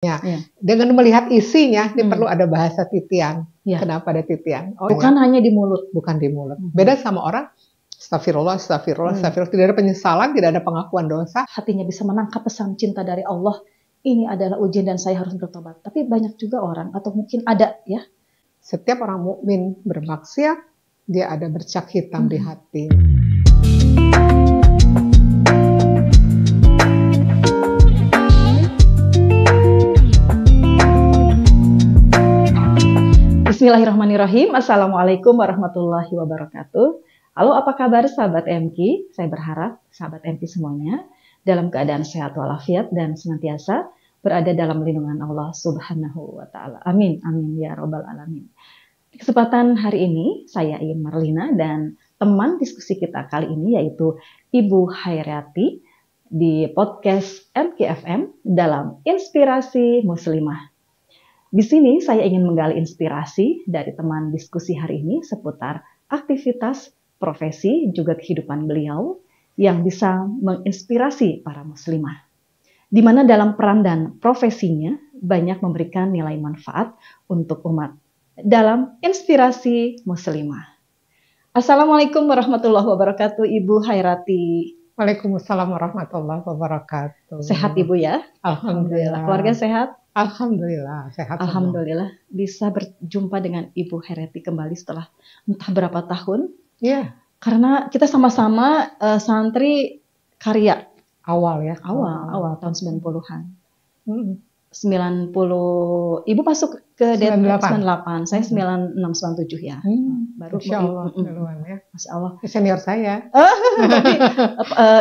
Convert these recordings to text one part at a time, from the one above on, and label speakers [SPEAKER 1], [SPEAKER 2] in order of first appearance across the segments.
[SPEAKER 1] Iya.
[SPEAKER 2] Dengan melihat isinya, ini
[SPEAKER 1] Hmm.
[SPEAKER 2] perlu ada bahasa titian.
[SPEAKER 1] Iya.
[SPEAKER 2] Kenapa ada titian? Oh,
[SPEAKER 1] Bukan hanya di mulut.
[SPEAKER 2] bukan di mulut. Beda sama orang, astagfirullah, astagfirullah, astagfirullah. Tidak ada penyesalan, tidak ada pengakuan dosa.
[SPEAKER 1] Hatinya bisa menangkap pesan cinta dari Allah. Ini adalah ujian dan saya harus bertobat. Tapi banyak juga orang, atau mungkin ada ya.
[SPEAKER 2] Setiap orang mukmin bermaksiat, dia ada bercak hitam di hati.
[SPEAKER 1] Bismillahirrahmanirrahim. Assalamualaikum warahmatullahi wabarakatuh. Halo, apa kabar sahabat MQ? Saya berharap sahabat MQ semuanya dalam keadaan sehat walafiat dan senantiasa berada dalam lindungan Allah Subhanahu wa taala. Amin. Amin ya robbal alamin. Di kesempatan hari ini saya Iin Marlina dan teman diskusi kita kali ini yaitu Ibu Hairiati di podcast MQFM dalam Inspirasi Muslimah. Di sini saya ingin menggali inspirasi dari teman diskusi hari ini seputar aktivitas, profesi, juga kehidupan beliau yang bisa menginspirasi para muslimah. Di mana dalam peran dan profesinya banyak memberikan nilai manfaat untuk umat dalam Inspirasi Muslimah. Assalamualaikum warahmatullahi wabarakatuh, Ibu Hairiati.
[SPEAKER 2] Waalaikumsalam warahmatullahi wabarakatuh.
[SPEAKER 1] Sehat Ibu ya?
[SPEAKER 2] Alhamdulillah.
[SPEAKER 1] Keluarga sehat?
[SPEAKER 2] Alhamdulillah, sehat.
[SPEAKER 1] Alhamdulillah bisa berjumpa dengan Ibu Hairiati kembali setelah entah berapa tahun.
[SPEAKER 2] Iya.
[SPEAKER 1] Karena kita sama-sama santri karya.
[SPEAKER 2] Awal ya.
[SPEAKER 1] Awal tahun 90-an. 90, Ibu masuk ke 98, saya 96, 97 ya.
[SPEAKER 2] Baru Masya Allah, ya.
[SPEAKER 1] Masya Allah.
[SPEAKER 2] Senior saya.
[SPEAKER 1] Tapi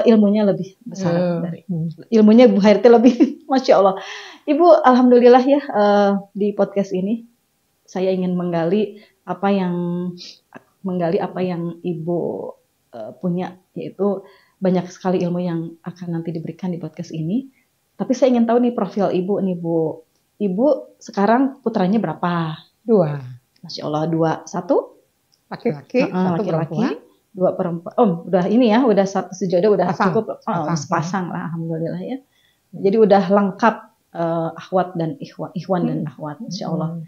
[SPEAKER 1] ilmunya lebih besar dari ilmunya Bu Hairiati lebih, Masya Allah. Ibu, alhamdulillah ya di podcast ini saya ingin menggali apa yang Ibu punya, yaitu banyak sekali ilmu yang akan nanti diberikan di podcast ini. Tapi saya ingin tahu nih profil Ibu nih Bu. Ibu sekarang putranya berapa?
[SPEAKER 2] 2.
[SPEAKER 1] Masya Allah, 2. 1
[SPEAKER 2] laki-laki, 1 perempuan.
[SPEAKER 1] 2 perempuan. Oh, udah ini ya, udah sejodoh, udah
[SPEAKER 2] Pasang.
[SPEAKER 1] cukup. Sepasang lah, alhamdulillah ya. Jadi udah lengkap akhwat dan ikhwan dan akhwat, Masya Allah.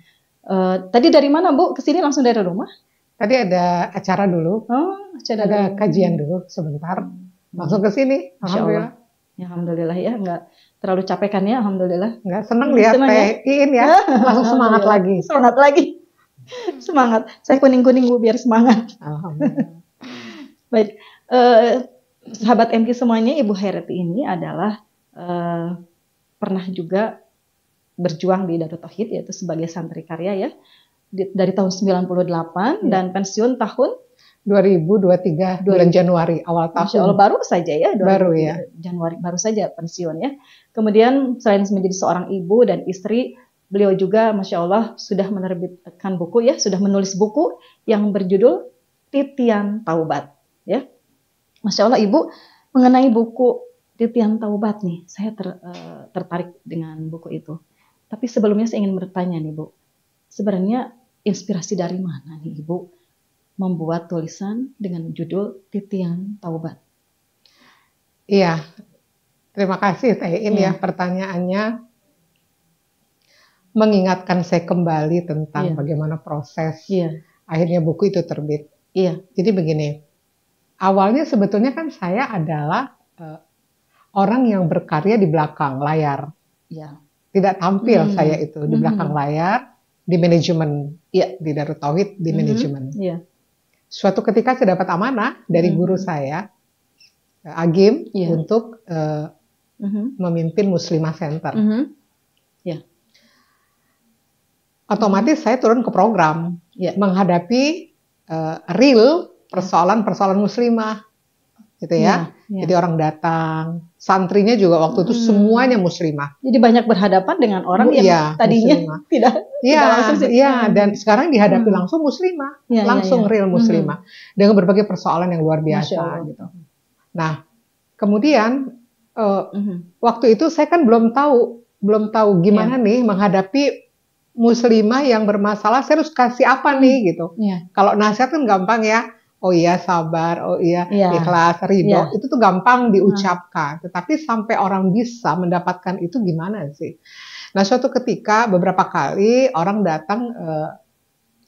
[SPEAKER 1] Tadi dari mana Bu? Kesini langsung dari rumah?
[SPEAKER 2] Tadi ada acara dulu.
[SPEAKER 1] Ada
[SPEAKER 2] kajian dulu sebentar. Langsung ke sini. Alhamdulillah.
[SPEAKER 1] Ya, alhamdulillah ya, nggak terlalu capek kan ya, alhamdulillah.
[SPEAKER 2] Nggak, seneng lihat Teh Iin ya, langsung semangat lagi.
[SPEAKER 1] Semangat lagi. Semangat. Saya kuning-kuning Bu biar semangat.
[SPEAKER 2] Alhamdulillah.
[SPEAKER 1] Baik, sahabat MQ semuanya, Ibu Hairiati ini adalah pernah juga berjuang di Darut Tauhid yaitu sebagai santri karya ya. Dari tahun 98 dan pensiun tahun
[SPEAKER 2] 2023 bulan Januari awal tahun.
[SPEAKER 1] Masya Allah, baru saja ya.
[SPEAKER 2] Baru ya.
[SPEAKER 1] Januari baru saja pensiun ya. Kemudian selain menjadi seorang ibu dan istri, beliau juga Masya Allah sudah menerbitkan buku ya, sudah menulis buku yang berjudul Titian Taubat ya. Masya Allah Ibu, mengenai buku Titian Taubat nih, saya tertarik dengan buku itu. Tapi sebelumnya saya ingin bertanya nih Bu, sebenarnya inspirasi dari mana nih Ibu membuat tulisan dengan judul Titian Taubat?
[SPEAKER 2] Iya, terima kasih Teh Iin ya, pertanyaannya mengingatkan saya kembali tentang bagaimana proses akhirnya buku itu terbit.
[SPEAKER 1] Iya.
[SPEAKER 2] Jadi begini, awalnya sebetulnya kan saya adalah orang yang berkarya di belakang layar.
[SPEAKER 1] Iya.
[SPEAKER 2] Tidak tampil saya itu di belakang layar, di manajemen, di Darut Tauhid, di manajemen.
[SPEAKER 1] Iya.
[SPEAKER 2] Suatu ketika saya dapat amanah dari guru saya, Agim, untuk memimpin Muslimah Center. Otomatis saya turun ke program, menghadapi real persoalan-persoalan Muslimah, gitu ya. Jadi orang datang, santrinya juga waktu itu semuanya Muslimah.
[SPEAKER 1] Jadi banyak berhadapan dengan orang yang tadinya
[SPEAKER 2] Muslimah.
[SPEAKER 1] tidak langsung.
[SPEAKER 2] Dan sekarang dihadapi langsung Muslimah, langsung real Muslimah, dengan berbagai persoalan yang luar biasa gitu. Nah, kemudian waktu itu saya kan belum tahu gimana nih menghadapi Muslimah yang bermasalah. Saya harus kasih apa nih gitu. Kalau nasihat kan gampang ya. Oh iya sabar, oh iya ikhlas, ridho, itu tuh gampang diucapkan. Tetapi sampai orang bisa mendapatkan itu gimana sih? Nah, suatu ketika beberapa kali orang datang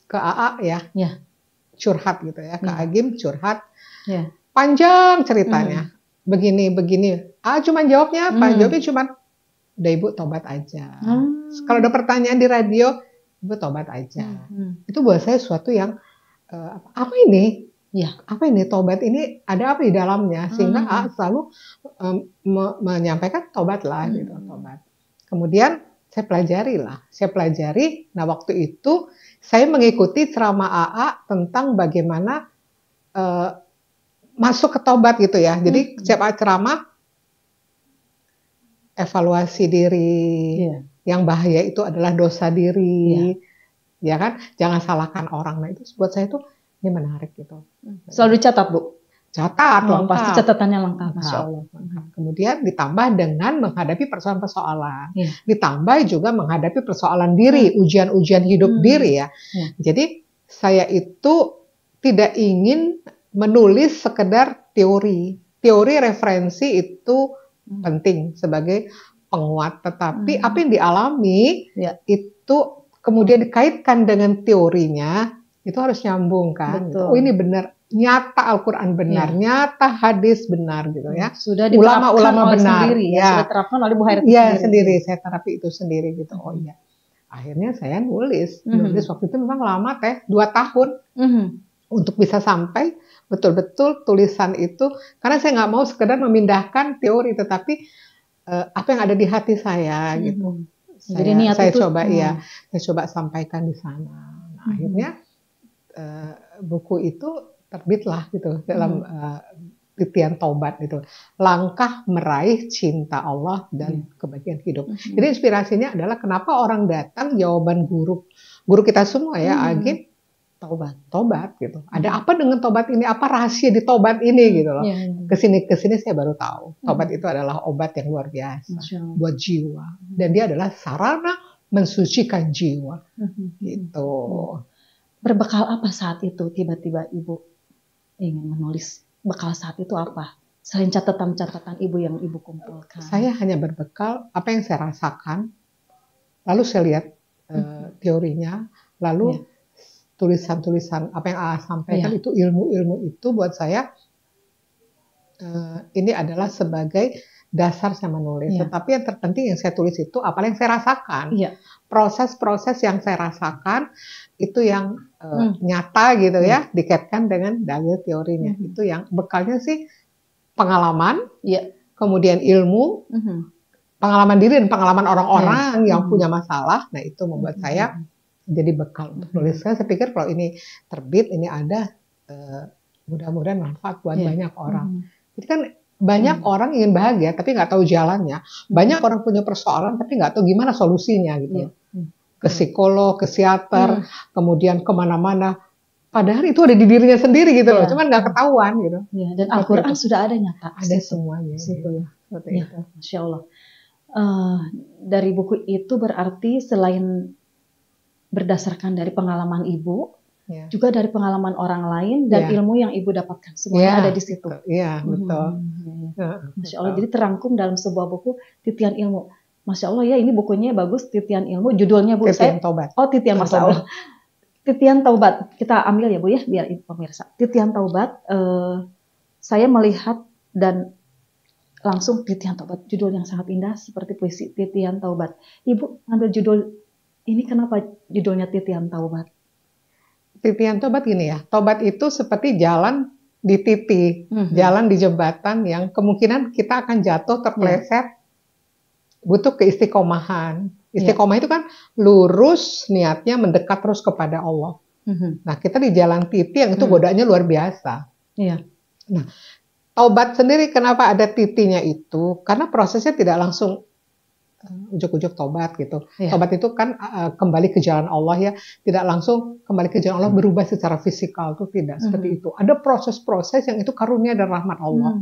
[SPEAKER 2] ke AA ya, curhat gitu ya, ke Agim curhat, panjang ceritanya, begini. Cuma jawabnya apa? Jawabnya cuma, udah Ibu tobat aja. Kalau ada pertanyaan di radio, Ibu tobat aja. Itu buat saya suatu yang apa ini? Apa ini tobat ini? Ada apa di dalamnya? Sehingga selalu menyampaikan tobatlah gitu, tobat. Kemudian saya pelajari. Nah, waktu itu saya mengikuti ceramah AA tentang bagaimana masuk ke tobat gitu ya. Jadi setiap ceramah evaluasi diri. Yang bahaya itu adalah dosa diri. Ya kan? Jangan salahkan orang. Nah, itu buat saya tuh ini menarik gitu.
[SPEAKER 1] Selalu dicatat, Bu?
[SPEAKER 2] Catat, lengkap.
[SPEAKER 1] Pasti catatannya lengkap, Masya Allah.
[SPEAKER 2] Kemudian ditambah dengan menghadapi persoalan-persoalan. Ditambah juga menghadapi persoalan diri, ujian-ujian hidup diri ya. Jadi saya itu tidak ingin menulis sekedar teori. Teori referensi itu penting sebagai penguat. Tetapi apa yang dialami itu kemudian dikaitkan dengan teorinya, itu harus nyambung kan. Oh, ini benar, nyata Al-Quran benar, nyata hadis benar gitu ya.
[SPEAKER 1] Sudah
[SPEAKER 2] ulama-ulama benar
[SPEAKER 1] sendiri, sudah terapkan oleh Bu Hairati
[SPEAKER 2] sendiri. Saya terapi itu sendiri gitu. Oh iya. Akhirnya saya nulis waktu itu memang lama 2 tahun untuk bisa sampai betul-betul tulisan itu, karena saya nggak mau sekedar memindahkan teori, tetapi apa yang ada di hati saya gitu. Saya coba sampaikan di sana. Nah, akhirnya buku itu terbitlah gitu dalam titian taubat itu, langkah meraih cinta Allah dan kebahagiaan hidup. Jadi inspirasinya adalah kenapa orang datang, jawaban guru kita semua ya, Agim, tobat gitu. Ada apa dengan tobat ini? Apa rahasia di tobat ini gitu loh. Kesini saya baru tahu tobat itu adalah obat yang luar biasa buat jiwa, dan dia adalah sarana mensucikan jiwa gitu.
[SPEAKER 1] Berbekal apa saat itu tiba-tiba Ibu ingin menulis? Bekal saat itu apa? Selain catatan-catatan Ibu yang Ibu kumpulkan.
[SPEAKER 2] Saya hanya berbekal apa yang saya rasakan, lalu saya lihat teorinya, lalu tulisan-tulisan apa yang AA sampaikan itu, ilmu-ilmu itu buat saya ini adalah sebagai dasar saya menulis. Tetapi yang terpenting yang saya tulis itu apa yang saya rasakan. Proses-proses yang saya rasakan itu yang nyata gitu ya, dikaitkan dengan dalil teorinya. Itu yang bekalnya sih pengalaman, kemudian ilmu, pengalaman diri dan pengalaman orang-orang yang punya masalah. Nah, itu membuat saya jadi bekal untuk nulis. Saya pikir kalau ini terbit, ini ada, mudah-mudahan manfaat buat banyak orang. Jadi kan banyak orang ingin bahagia tapi nggak tahu jalannya. Banyak orang punya persoalan tapi nggak tahu gimana solusinya gitu. Ke psikolog, ke psikiater, kemudian kemana-mana. Padahal itu ada di dirinya sendiri gitu loh. Cuman nggak ketahuan gitu.
[SPEAKER 1] Dan Al-Quran sudah ada nyata.
[SPEAKER 2] Ada semuanya.
[SPEAKER 1] Gitu. Masya Allah. Dari buku itu berarti selain berdasarkan dari pengalaman Ibu, juga dari pengalaman orang lain dan ilmu yang Ibu dapatkan, semuanya ada di situ.
[SPEAKER 2] Iya, betul.
[SPEAKER 1] Masya Allah, jadi terangkum dalam sebuah buku Titian Ilmu. Masya Allah ya, ini bukunya bagus, Titian Ilmu. Judulnya Bu,
[SPEAKER 2] Titian Taubat.
[SPEAKER 1] Oh, Titian, Masya Allah. Titian Taubat. Kita ambil ya Bu ya, biar pemirsa. Titian Taubat, saya melihat dan langsung Titian Taubat. Judul yang sangat indah seperti puisi Titian Taubat. Ibu ambil judul ini, kenapa judulnya Titian Taubat?
[SPEAKER 2] Titian Taubat gini ya, Taubat itu seperti jalan di titik, jalan di jembatan yang kemungkinan kita akan jatuh, terpeleset, butuh keistiqomahan. Istiqomah itu kan lurus, niatnya mendekat terus kepada Allah. Nah, kita di jalan titik yang itu godaannya luar biasa. Nah, taubat sendiri kenapa ada titiknya itu? Karena prosesnya tidak langsung ujuk-ujuk tobat gitu. Tobat itu kan kembali ke jalan Allah ya, tidak langsung kembali ke jalan Allah berubah secara fisikal, itu tidak seperti itu. Ada proses-proses yang itu karunia dan rahmat Allah.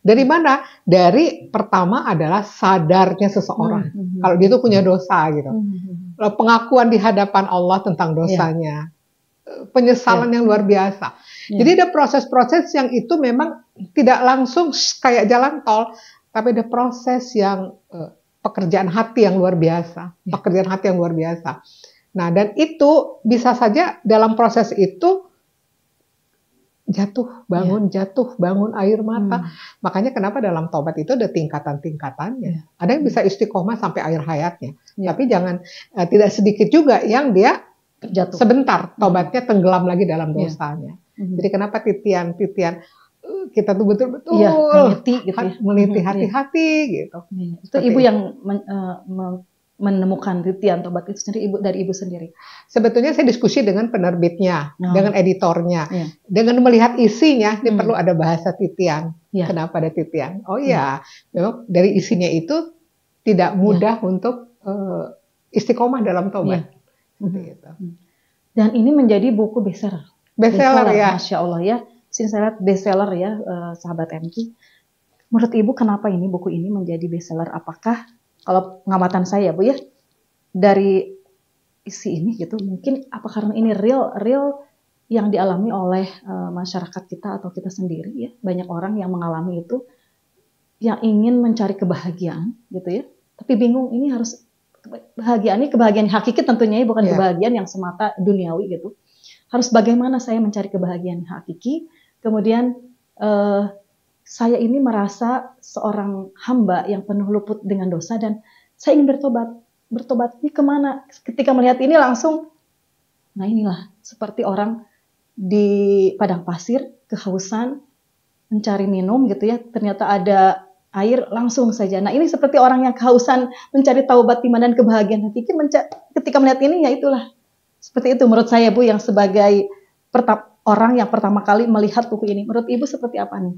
[SPEAKER 2] Dari mana? Dari pertama adalah sadarnya seseorang kalau dia itu punya dosa gitu. Pengakuan di hadapan Allah tentang dosanya. Penyesalan yang luar biasa. Jadi ada proses-proses yang itu memang tidak langsung kayak jalan tol, tapi ada proses yang pekerjaan hati yang luar biasa, pekerjaan hati yang luar biasa. Nah, dan itu bisa saja dalam proses itu jatuh bangun air mata. Makanya kenapa dalam taubat itu ada tingkatan-tingkatannya. Ada yang bisa istiqomah sampai akhir hayatnya. Tapi jangan tidak sedikit juga yang dia jatuh sebentar, taubatnya tenggelam lagi dalam dosanya. Jadi kenapa titian-titian kita tuh betul-betul meneliti hati-hati gitu.
[SPEAKER 1] Itu ibu yang menemukan titian taubat itu sendiri, dari ibu sendiri.
[SPEAKER 2] Sebetulnya saya diskusi dengan penerbitnya, dengan editornya, dengan melihat isinya. Ini perlu ada bahasa titian. Kenapa ada titian? Oh iya, memang dari isinya itu tidak mudah untuk istiqomah dalam taubat. Gitu.
[SPEAKER 1] Dan ini menjadi buku bestseller.
[SPEAKER 2] Bestseller ya.
[SPEAKER 1] Masya Allah ya. Saya lihat bestseller ya, sahabat MK. Menurut ibu kenapa ini buku ini menjadi bestseller? Apakah kalau pengamatan saya Bu ya, dari isi ini gitu, mungkin apa karena ini real yang dialami oleh masyarakat kita atau kita sendiri ya, banyak orang yang mengalami itu, yang ingin mencari kebahagiaan gitu ya, tapi bingung ini harus kebahagiaan hakiki tentunya ya, bukan kebahagiaan yang semata duniawi gitu. Harus bagaimana saya mencari kebahagiaan hakiki, kemudian saya ini merasa seorang hamba yang penuh luput dengan dosa dan saya ingin bertobat. Bertobat ini kemana? Ketika melihat ini langsung, nah inilah seperti orang di padang pasir, kehausan, mencari minum gitu ya, ternyata ada air langsung saja. Nah ini seperti orang yang kehausan mencari taubat iman dan kebahagiaan hakiki, ketika melihat ini ya itulah. Seperti itu menurut saya Bu, yang sebagai orang yang pertama kali melihat buku ini. Menurut Ibu seperti apa nih?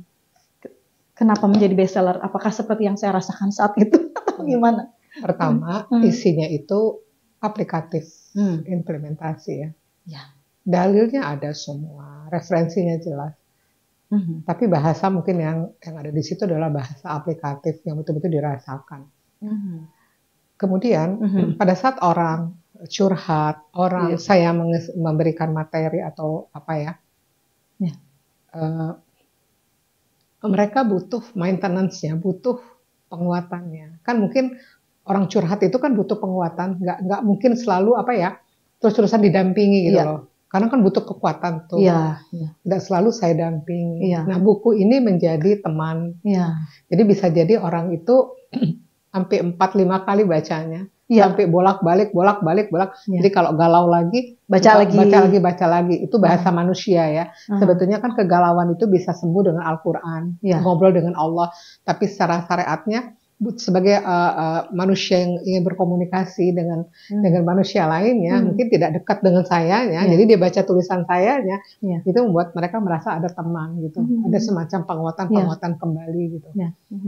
[SPEAKER 1] Kenapa menjadi bestseller? Apakah seperti yang saya rasakan saat itu atau gimana?
[SPEAKER 2] Pertama, isinya itu aplikatif, implementasi ya. Dalilnya ada semua, referensinya jelas. Tapi bahasa mungkin yang ada di situ adalah bahasa aplikatif yang betul-betul dirasakan. Kemudian pada saat orang curhat, saya memberikan materi atau apa ya, mereka butuh maintenance-nya, butuh penguatannya. Kan mungkin orang curhat itu kan butuh penguatan, nggak mungkin selalu apa ya, terus-terusan didampingi gitu loh. Karena kan butuh kekuatan tuh. Nggak selalu saya dampingi. Nah buku ini menjadi teman. Jadi bisa jadi orang itu sampai 4-5 kali bacanya. Sampai bolak-balik. Jadi kalau galau lagi, baca lagi. Itu bahasa manusia ya. Sebetulnya kan kegalauan itu bisa sembuh dengan Al-Quran, ngobrol dengan Allah. Tapi secara syariatnya, sebagai manusia yang ingin berkomunikasi dengan manusia lainnya, mungkin tidak dekat dengan saya, ya. Jadi dia baca tulisan saya, ya. Itu membuat mereka merasa ada teman gitu, ada semacam penguatan kembali gitu.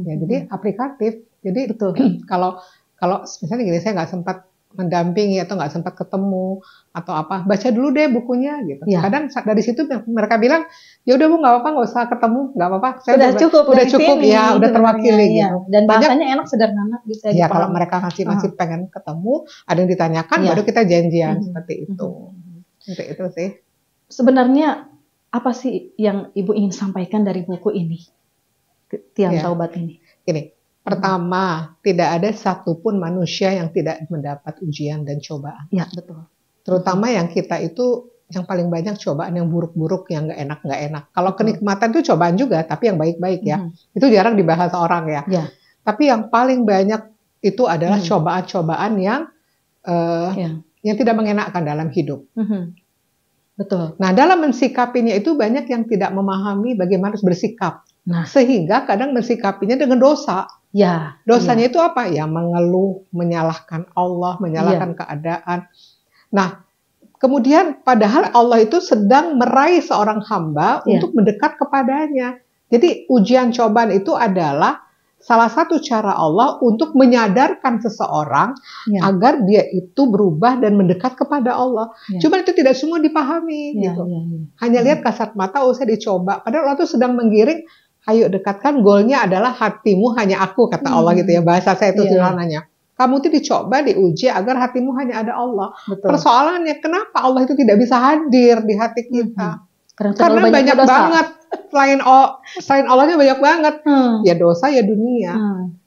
[SPEAKER 2] Jadi aplikatif. Jadi kalau misalnya gini, saya nggak sempat mendampingi atau nggak sempat ketemu atau apa, baca dulu deh bukunya gitu. Kadang dari situ mereka bilang, ya udah Bu, nggak apa-apa, nggak usah ketemu, nggak apa-apa.
[SPEAKER 1] Udah cukup ya,
[SPEAKER 2] udah terwakili gitu.
[SPEAKER 1] Dan bahasanya enak, sederhana, bisa
[SPEAKER 2] ya kalau mereka masih pengen ketemu, ada yang ditanyakan, baru kita janjian seperti itu. Seperti itu sih.
[SPEAKER 1] Sebenarnya apa sih yang Ibu ingin sampaikan dari buku ini, Tiang Taubat ini?
[SPEAKER 2] Gini. Pertama, tidak ada satupun manusia yang tidak mendapat ujian dan cobaan.
[SPEAKER 1] Ya, betul.
[SPEAKER 2] Terutama yang kita itu, yang paling banyak cobaan yang buruk-buruk, yang nggak enak. Kalau kenikmatan itu cobaan juga, tapi yang baik-baik ya. Itu jarang dibahas orang ya. Tapi yang paling banyak itu adalah cobaan-cobaan yang tidak mengenakan dalam hidup.
[SPEAKER 1] Betul.
[SPEAKER 2] Nah, dalam mensikapinya itu banyak yang tidak memahami bagaimana harus bersikap. Sehingga kadang mensikapinya dengan dosa. Dosanya itu apa? Ya mengeluh, menyalahkan Allah, menyalahkan keadaan. Nah, kemudian padahal Allah itu sedang meraih seorang hamba untuk mendekat kepadanya. Jadi ujian cobaan itu adalah salah satu cara Allah untuk menyadarkan seseorang agar dia itu berubah dan mendekat kepada Allah. Cuma itu tidak semua dipahami gitu. Hanya lihat kasat mata, saya dicoba. Padahal Allah itu sedang menggiring, ayo dekatkan, goalnya adalah hatimu hanya aku, kata Allah gitu ya. Bahasa saya itu sederhananya. Kamu itu dicoba, diuji agar hatimu hanya ada Allah. Persoalannya, kenapa Allah itu tidak bisa hadir di hati kita? Karena banyak banget Selain Allahnya banyak banget. Ya dosa, ya dunia.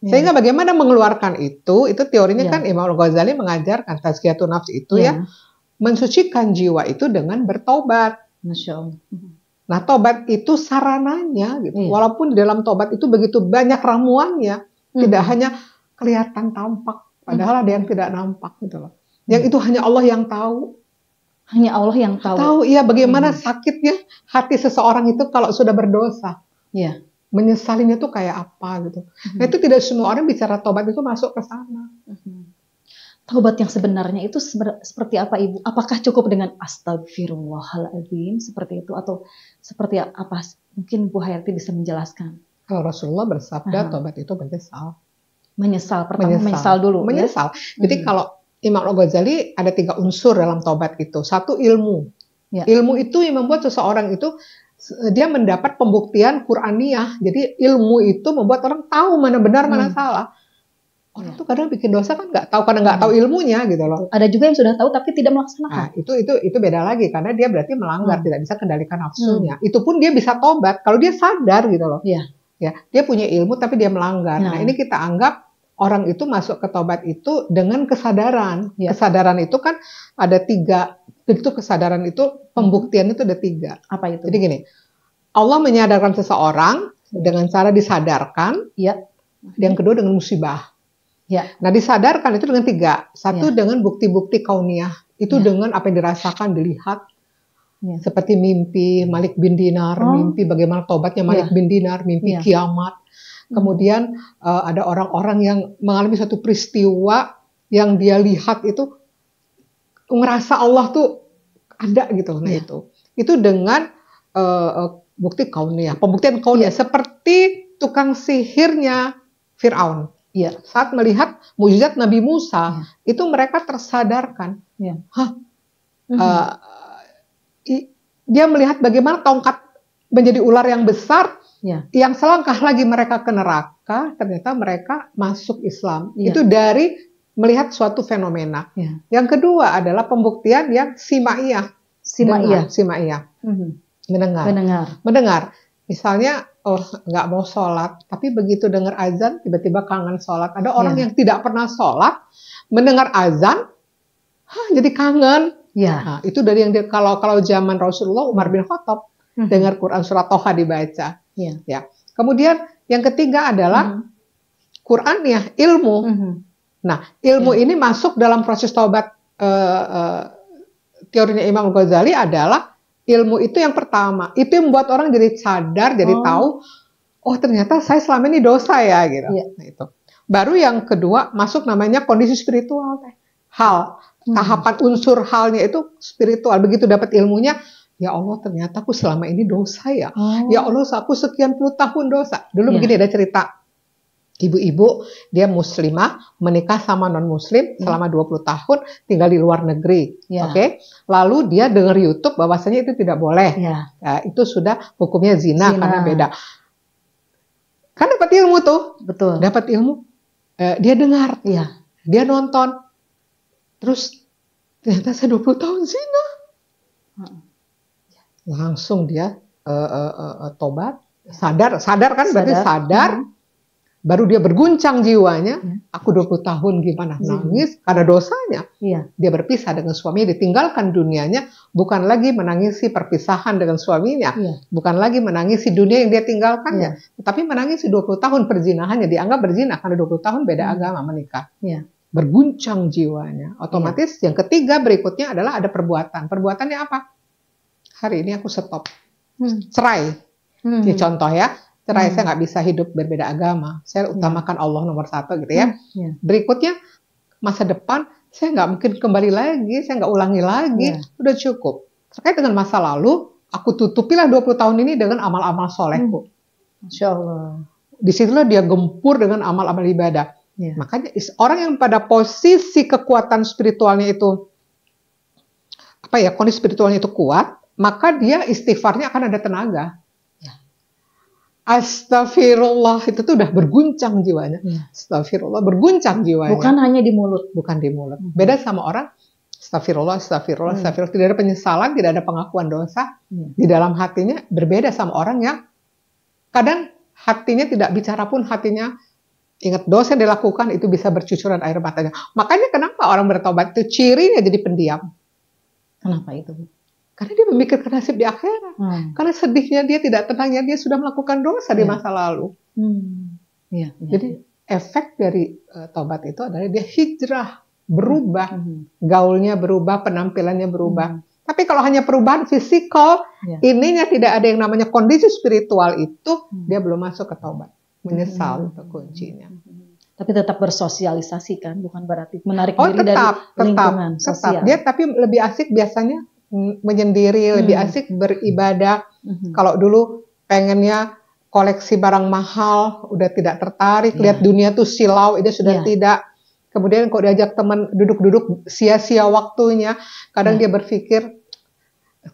[SPEAKER 2] Sehingga bagaimana mengeluarkan itu teorinya kan Imam Al-Ghazali mengajarkan tazkiyatun nafs itu mensucikan jiwa itu dengan bertobat.
[SPEAKER 1] Masya Allah.
[SPEAKER 2] Nah, tobat itu sarananya gitu. Walaupun di dalam tobat itu begitu banyak ramuannya, tidak hanya kelihatan tampak, padahal ada yang tidak nampak gitu loh. Yang itu hanya Allah yang tahu.
[SPEAKER 1] Hanya Allah yang tahu.
[SPEAKER 2] Tahu ya bagaimana sakitnya hati seseorang itu kalau sudah berdosa.
[SPEAKER 1] Iya.
[SPEAKER 2] Menyesalinya tuh kayak apa gitu. Nah, itu tidak semua orang bicara tobat itu masuk ke sana.
[SPEAKER 1] Taubat yang sebenarnya itu seperti apa, Ibu? Apakah cukup dengan astagfirullahaladzim seperti itu atau seperti apa? Mungkin Bu Hayati bisa menjelaskan.
[SPEAKER 2] Kalau Rasulullah bersabda tobat itu menyesal.
[SPEAKER 1] Menyesal dulu.
[SPEAKER 2] Menyesal. Ya? Jadi kalau Imam Al-Ghazali ada 3 unsur dalam tobat itu. 1 ilmu. Ilmu itu yang membuat seseorang itu dia mendapat pembuktian Qur'aniyah. Jadi ilmu itu membuat orang tahu mana benar mana salah. Orang tuh kadang bikin dosa kan nggak tahu karena nggak tahu ilmunya gitu loh.
[SPEAKER 1] Ada juga yang sudah tahu tapi tidak melaksanakan.
[SPEAKER 2] Nah, itu beda lagi karena dia berarti melanggar, tidak bisa kendalikan nafsunya. Itu pun dia bisa tobat kalau dia sadar gitu loh. Ya, dia punya ilmu tapi dia melanggar. Nah, ini kita anggap orang itu masuk ke tobat itu dengan kesadaran. Kesadaran itu kan ada 3. Itu kesadaran itu pembuktiannya itu ada 3.
[SPEAKER 1] Apa itu?
[SPEAKER 2] Jadi gini, Allah menyadarkan seseorang dengan cara disadarkan. Yang kedua dengan musibah. Nah, disadarkan itu dengan 3. 1 dengan bukti-bukti kauniyah. Itu dengan apa yang dirasakan, dilihat. Seperti mimpi Malik bin Dinar, mimpi bagaimana tobatnya Malik bin Dinar, mimpi kiamat. Kemudian ada orang-orang yang mengalami suatu peristiwa yang dia lihat itu ngerasa Allah tuh ada gitu. Nah itu dengan bukti kauniyah, pembuktian kauniyah seperti tukang sihirnya Fir'aun. Saat melihat mukjizat Nabi Musa itu mereka tersadarkan. Dia melihat bagaimana tongkat menjadi ular yang besar. Yang selangkah lagi mereka ke neraka, ternyata mereka masuk Islam. Itu dari melihat suatu fenomena. Yang kedua adalah pembuktian yang simaiyah. Mendengar. Misalnya, nggak mau sholat, tapi begitu dengar azan, tiba-tiba kangen sholat. Ada orang yang tidak pernah sholat, mendengar azan, jadi kangen. Nah, itu dari yang kalau zaman Rasulullah, Umar bin Khattab, dengar Quran surat Toha dibaca. Kemudian yang ketiga adalah Qurannya, ilmu. Nah, ilmu ini masuk dalam proses taubat. Teorinya Imam Ghazali adalah ilmu itu yang pertama. Itu yang membuat orang jadi sadar, jadi tahu, oh ternyata saya selama ini dosa ya gitu. Nah, itu. Baru yang kedua masuk namanya kondisi spiritual. Tahapan unsur halnya itu spiritual. Begitu dapat ilmunya, ya Allah ternyata aku selama ini dosa ya. Ya Allah aku sekian puluh tahun dosa. Dulu begini ada cerita. Ibu-ibu dia muslimah menikah sama non-muslim selama 20 tahun tinggal di luar negeri. Oke. Lalu dia dengar YouTube bahwasanya itu tidak boleh. Itu sudah hukumnya zina karena beda. Kan dapat ilmu tuh.
[SPEAKER 1] Betul.
[SPEAKER 2] Dapat ilmu. Dia dengar. Dia nonton. Terus ternyata saya 20 tahun zina. Langsung dia tobat, sadar kan berarti sadar. Baru dia berguncang jiwanya. Aku 20 tahun gimana nangis karena dosanya. Dia berpisah dengan suaminya, ditinggalkan dunianya, bukan lagi menangisi perpisahan dengan suaminya, bukan lagi menangisi dunia yang dia tinggalkannya, tapi menangisi 20 tahun perzinahannya. Dianggap berzina karena 20 tahun beda agama menikah. Berguncang jiwanya. Otomatis yang ketiga berikutnya adalah ada perbuatan. Perbuatannya apa? Hari ini aku stop. Cerai. Ini contoh ya. Cerai, saya nggak bisa hidup berbeda agama. Saya utamakan Allah nomor 1 gitu ya. Berikutnya, masa depan, saya nggak mungkin kembali lagi, saya nggak ulangi lagi. Udah cukup. Terkait dengan masa lalu, aku tutupilah 20 tahun ini dengan amal-amal solehku.
[SPEAKER 1] Masya Allah.
[SPEAKER 2] Disitulah dia gempur dengan amal-amal ibadah. Makanya orang yang pada posisi kekuatan spiritualnya itu, kondisi spiritualnya itu kuat, maka dia istighfarnya akan ada tenaga. Astagfirullah itu tuh udah berguncang jiwanya. Astagfirullah berguncang jiwanya.
[SPEAKER 1] Bukan hanya di mulut.
[SPEAKER 2] Bukan di mulut. Beda sama orang astagfirullah. Tidak ada penyesalan, tidak ada pengakuan dosa. Di dalam hatinya berbeda sama orang yang kadang hatinya tidak bicara pun hatinya ingat dosa yang dilakukan itu bisa bercucuran air matanya. Makanya kenapa orang bertobat itu cirinya jadi pendiam.
[SPEAKER 1] Kenapa itu?
[SPEAKER 2] Karena dia memikirkan nasib di akhirat. Karena sedihnya dia, tidak tenangnya dia sudah melakukan dosa di masa lalu. Jadi efek dari tobat itu adalah dia hijrah, berubah, gaulnya berubah, penampilannya berubah. Tapi kalau hanya perubahan fisikal, ininya tidak ada yang namanya kondisi spiritual itu, dia belum masuk ke tobat. Menyesal itu kuncinya.
[SPEAKER 1] Tapi tetap bersosialisasi kan, bukan berarti menarik diri dari lingkungan sosial.
[SPEAKER 2] Dia tapi lebih asik biasanya menyendiri, lebih asik beribadah. Kalau dulu pengennya koleksi barang mahal, udah tidak tertarik, lihat dunia tuh silau, itu sudah tidak. Kemudian kalau diajak teman duduk-duduk sia-sia waktunya, kadang dia berpikir,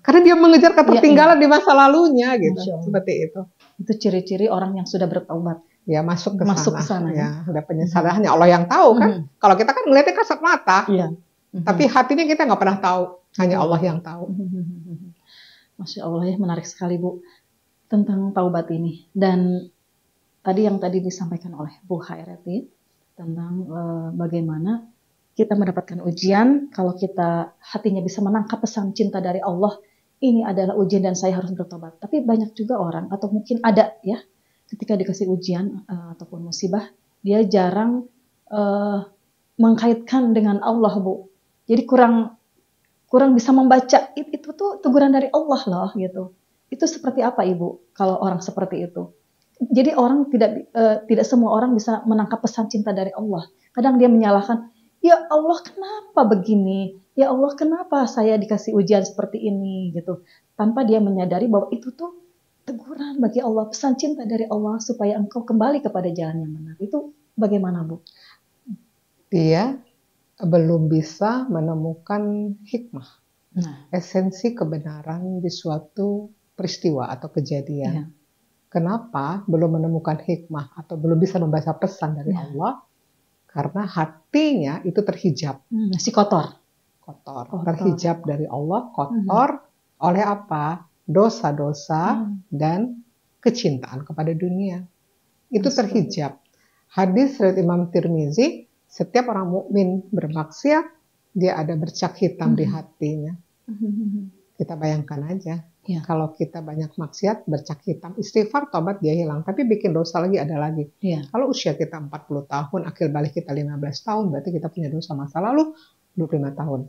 [SPEAKER 2] karena dia mengejar ketertinggalan di masa lalunya gitu. Seperti itu.
[SPEAKER 1] Itu ciri-ciri orang yang sudah bertaubat.
[SPEAKER 2] Ya masuk ke sana. Ya, ada penyesalan, hanya Allah yang tahu kan. Kalau kita kan melihatnya kasat mata. Tapi hatinya kita nggak pernah tahu. Hanya Allah yang tahu.
[SPEAKER 1] Masya Allah ya, menarik sekali Bu tentang taubat ini. Dan tadi yang disampaikan oleh Bu Khairati tentang bagaimana kita mendapatkan ujian kalau kita hatinya bisa menangkap pesan cinta dari Allah. Ini adalah ujian dan saya harus bertobat. Tapi banyak juga orang atau mungkin ada ya ketika dikasih ujian ataupun musibah dia jarang mengkaitkan dengan Allah Bu. Jadi kurang bisa membaca itu tuh teguran dari Allah loh gitu. Itu seperti apa Ibu kalau orang seperti itu? Jadi orang tidak semua orang bisa menangkap pesan cinta dari Allah. Kadang dia menyalahkan, ya Allah kenapa begini? Ya Allah kenapa saya dikasih ujian seperti ini gitu. Tanpa dia menyadari bahwa itu tuh teguran bagi Allah, pesan cinta dari Allah supaya engkau kembali kepada jalan yang benar. Itu bagaimana Bu?
[SPEAKER 2] Dia belum bisa menemukan hikmah, esensi kebenaran di suatu peristiwa atau kejadian. Kenapa belum menemukan hikmah atau belum bisa membaca pesan dari Allah? Karena hatinya itu terhijab.
[SPEAKER 1] Masih kotor.
[SPEAKER 2] Terhijab dari Allah, kotor oleh apa? Dosa-dosa dan kecintaan kepada dunia. Itu terhijab. Hadis riwayat Imam Tirmizi, setiap orang mukmin bermaksiat, dia ada bercak hitam di hatinya. Kita bayangkan aja, kalau kita banyak maksiat, bercak hitam, istighfar, tobat dia hilang, tapi bikin dosa lagi ada lagi. Kalau usia kita 40 tahun, akhir balik kita 15 tahun, berarti kita punya dosa masa lalu 25 tahun.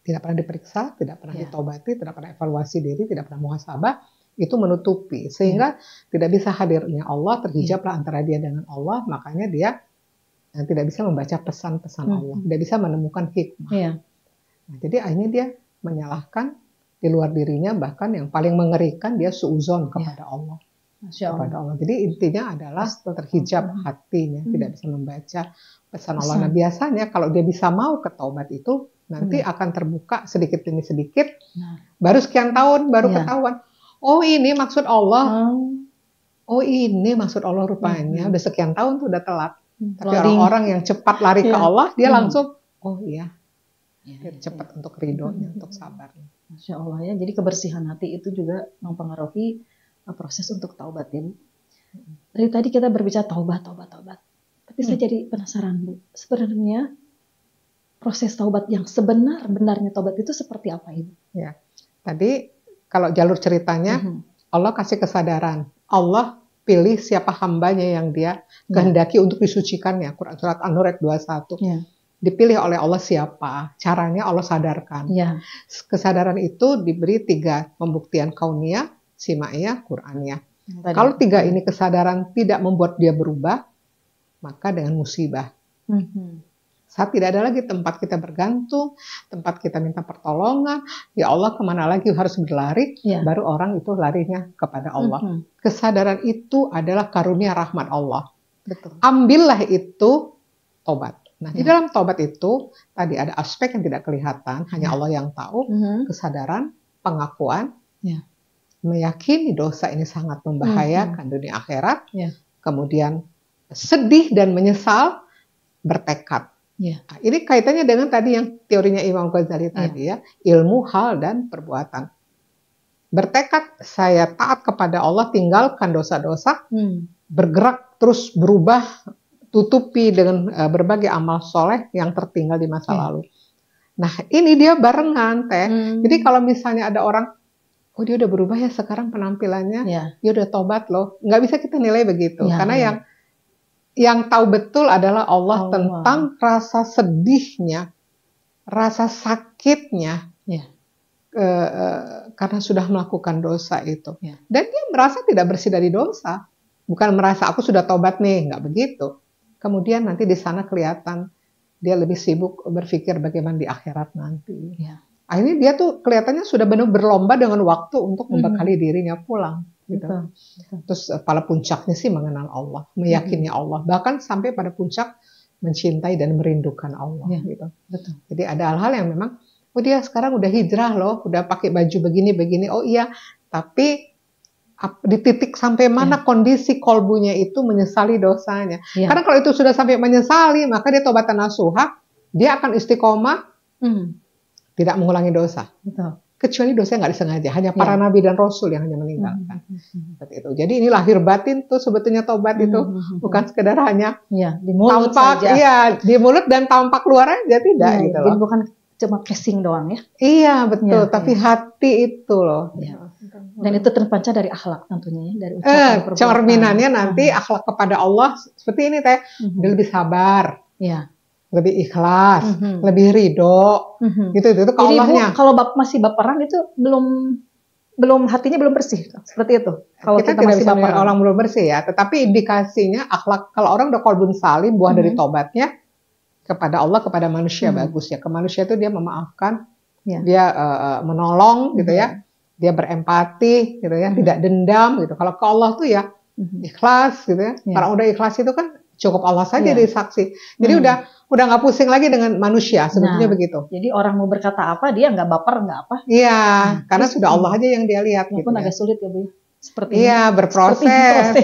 [SPEAKER 2] Tidak pernah diperiksa, tidak pernah ditobati, tidak pernah evaluasi diri, tidak pernah muhasabah, itu menutupi. Sehingga tidak bisa hadirnya Allah, terhijablah antara dia dengan Allah, makanya dia tidak bisa membaca pesan-pesan Allah, tidak bisa menemukan hikmah. Nah, jadi akhirnya dia menyalahkan di luar dirinya, bahkan yang paling mengerikan dia suuzon kepada Allah. Kepada Allah. Jadi intinya adalah terhijab hatinya, tidak bisa membaca pesan Allah. Nah biasanya kalau dia bisa mau ke taubat itu, nanti akan terbuka sedikit demi sedikit, baru sekian tahun baru ketahuan. Oh ini maksud Allah, oh ini maksud Allah rupanya, udah sekian tahun tuh udah telat. Tapi orang-orang yang cepat lari ke Allah, dia langsung, oh iya, cepat untuk ridhonya, untuk sabarnya.
[SPEAKER 1] Masya Allah ya, jadi kebersihan hati itu juga mempengaruhi proses untuk taubat ya Bu. Dari tadi kita berbicara taubat. Tapi saya jadi penasaran Bu, sebenarnya proses taubat yang sebenarnya taubat itu seperti apa Ibu?
[SPEAKER 2] Ya, tadi kalau jalur ceritanya, Allah kasih kesadaran, Allah pilih siapa hambanya yang dia kehendaki untuk disucikannya. Quran surat An-Nur ayat 21. Dipilih oleh Allah siapa, caranya Allah sadarkan. Kesadaran itu diberi 3 pembuktian kauniyah, simaiyah, Qur'aniyah. Kalau 3 ini kesadaran tidak membuat dia berubah, maka dengan musibah. Saat tidak ada lagi tempat kita bergantung, tempat kita minta pertolongan, ya Allah kemana lagi harus berlari, baru orang itu larinya kepada Allah. Kesadaran itu adalah karunia rahmat Allah. Ambillah itu tobat. Nah di dalam tobat itu, tadi ada aspek yang tidak kelihatan, hanya Allah yang tahu, kesadaran, pengakuan, meyakini dosa ini sangat membahayakan dunia akhirat, kemudian sedih dan menyesal, bertekad. Nah, ini kaitannya dengan tadi yang teorinya Imam Ghazali tadi ya, ilmu, hal, dan perbuatan. bertekad saya taat kepada Allah, tinggalkan dosa-dosa, bergerak terus berubah, tutupi dengan berbagai amal soleh yang tertinggal di masa lalu. Nah ini dia barengan Teh. Jadi kalau misalnya ada orang, oh dia udah berubah ya sekarang penampilannya, dia udah tobat loh, nggak bisa kita nilai begitu, karena yang tahu betul adalah Allah tentang rasa sedihnya, rasa sakitnya, karena sudah melakukan dosa itu. Dan dia merasa tidak bersih dari dosa, bukan merasa aku sudah tobat nih, nggak begitu. Kemudian nanti di sana kelihatan dia lebih sibuk berpikir bagaimana di akhirat nanti. Akhirnya dia tuh kelihatannya sudah benar berlomba dengan waktu untuk membekali dirinya pulang. Gitu. Terus pada puncaknya sih mengenal Allah, meyakini Allah, bahkan sampai pada puncak mencintai dan merindukan Allah. Gitu. Jadi ada hal-hal yang memang, oh dia sekarang udah hijrah loh, udah pakai baju begini-begini. Oh iya, tapi di titik sampai mana kondisi kolbunya itu menyesali dosanya. Karena kalau itu sudah sampai menyesali, maka dia tobatan nasuha, dia akan istiqomah, tidak mengulangi dosa. Kecuali dosa yang nggak disengaja, hanya para nabi dan rasul yang hanya meninggalkan. Seperti itu. Jadi ini lahir batin tuh sebetulnya tobat itu bukan sekedar hanya
[SPEAKER 1] di mulut
[SPEAKER 2] tampak,
[SPEAKER 1] saja.
[SPEAKER 2] Di mulut dan tampak luar aja tidak gitu loh.
[SPEAKER 1] Jadi bukan cuma casing doang ya.
[SPEAKER 2] Iya betul, tapi hati itu loh.
[SPEAKER 1] Dan itu terpancar dari akhlak tentunya ya, dari ucapan perbuatan.
[SPEAKER 2] Cerminannya nanti akhlak kepada Allah seperti ini Teh, dia lebih sabar, lebih ikhlas, lebih ridho, gitu itu ke Allahnya.
[SPEAKER 1] Kalau masih baperan itu belum hatinya belum bersih, seperti itu. Kalau
[SPEAKER 2] kita tidak bisa menilai orang belum bersih ya, tetapi indikasinya akhlak kalau orang udah qalbun salim, buah dari tobatnya kepada Allah, kepada manusia bagus ya. Ke manusia itu dia memaafkan, dia menolong gitu ya. Dia berempati gitu ya, tidak dendam gitu. Kalau ke Allah tuh ya ikhlas gitu ya. Kalau udah ikhlas itu kan cukup Allah saja jadi saksi. Jadi udah nggak pusing lagi dengan manusia sebetulnya begitu.
[SPEAKER 1] Jadi orang mau berkata apa dia nggak baper nggak apa.
[SPEAKER 2] Iya, karena sudah Allah aja yang dia lihat.
[SPEAKER 1] Walaupun agak sulit ya Bu. Seperti
[SPEAKER 2] berproses.